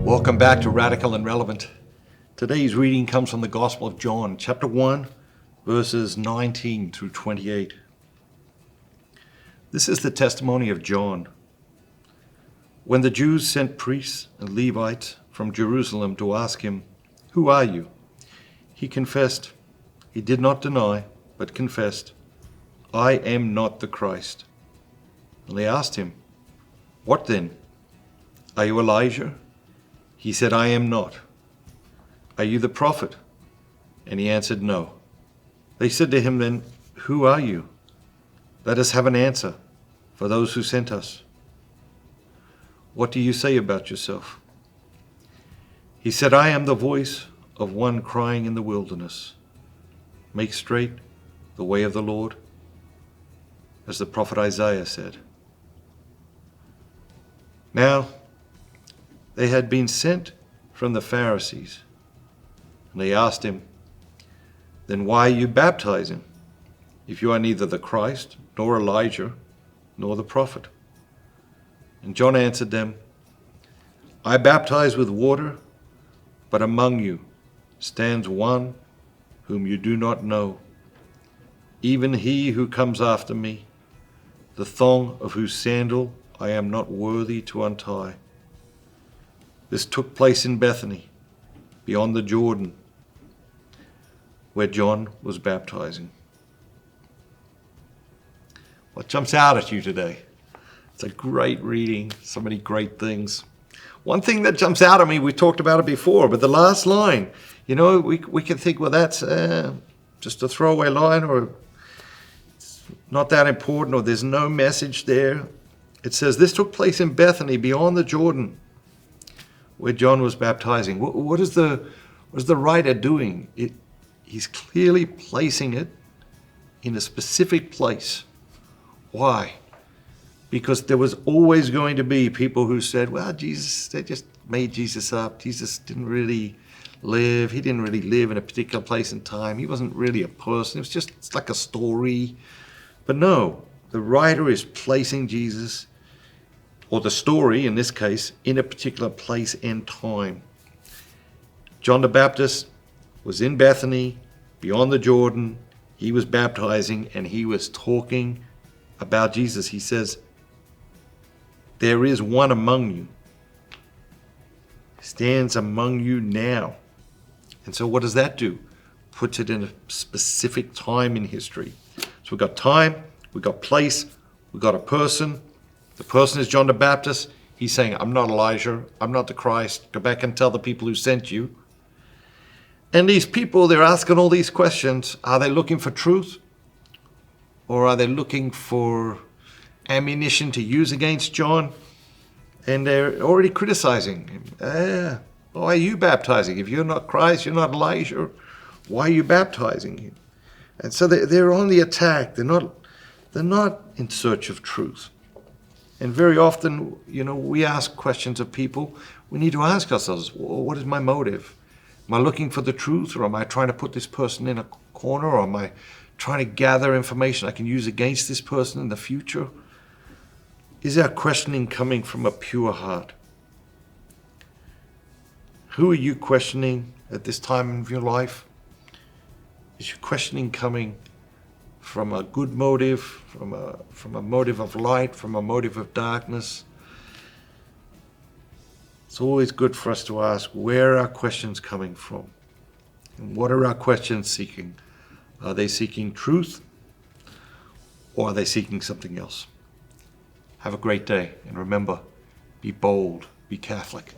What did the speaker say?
Welcome back to Radical and Relevant. Today's reading comes from the Gospel of John, chapter 1, verses 19 through 28. This is the testimony of John. When the Jews sent priests and Levites from Jerusalem to ask him, "Who are you?" he confessed. He did not deny, but confessed, "I am not the Christ." And they asked him, "What then? Are you Elijah?" He said, "I am not." "Are you the prophet?" And he answered, "No." They said to him then, "Who are you? Let us have an answer for those who sent us. What do you say about yourself?" He said, "I am the voice of one crying in the wilderness, 'Make straight the way of the Lord,' as the prophet Isaiah said." Now, they had been sent from the Pharisees, and they asked him, "Then why are you baptizing, if you are neither the Christ, nor Elijah, nor the prophet?" And John answered them, "I baptize with water, but among you stands one whom you do not know, even he who comes after me, the thong of whose sandal I am not worthy to untie." This took place in Bethany, beyond the Jordan, where John was baptizing. What jumps out at you today? It's a great reading, so many great things. One thing that jumps out at me, we talked about it before, but the last line, we can think, well, that's just a throwaway line, or it's not that important, or there's no message there. It says, this took place in Bethany, beyond the Jordan, where John was baptizing. What is the writer doing? He's clearly placing it in a specific place. Why? Because there was always going to be people who said, well, they just made Jesus up. Jesus didn't really live. He didn't really live in a particular place and time. He wasn't really a person. It's like a story. But no, the writer is placing Jesus, or the story in this case, in a particular place and time. John the Baptist was in Bethany, beyond the Jordan. He was baptizing, and he was talking about Jesus. He says, "There is one among you, stands among you now." And so what does that do? Puts it in a specific time in history. So we've got time, we've got place, we've got a person. The person is John the Baptist. He's saying, "I'm not Elijah. I'm not the Christ. Go back and tell the people who sent you." And these people, they're asking all these questions. Are they looking for truth? Or are they looking for ammunition to use against John? And they're already criticizing him. Why are you baptizing? If you're not Christ, you're not Elijah, why are you baptizing him? And so they're on the attack. They're not in search of truth. And very often, we ask questions of people. We need to ask ourselves, well, what is my motive? Am I looking for the truth, or am I trying to put this person in a corner, or am I trying to gather information I can use against this person in the future? Is our questioning coming from a pure heart? Who are you questioning at this time of your life? Is your questioning coming from a good motive, from a motive of light, from a motive of darkness? It's always good for us to ask, where are our questions coming from? And what are our questions seeking? Are they seeking truth, or are they seeking something else? Have a great day, and remember, be bold, be Catholic.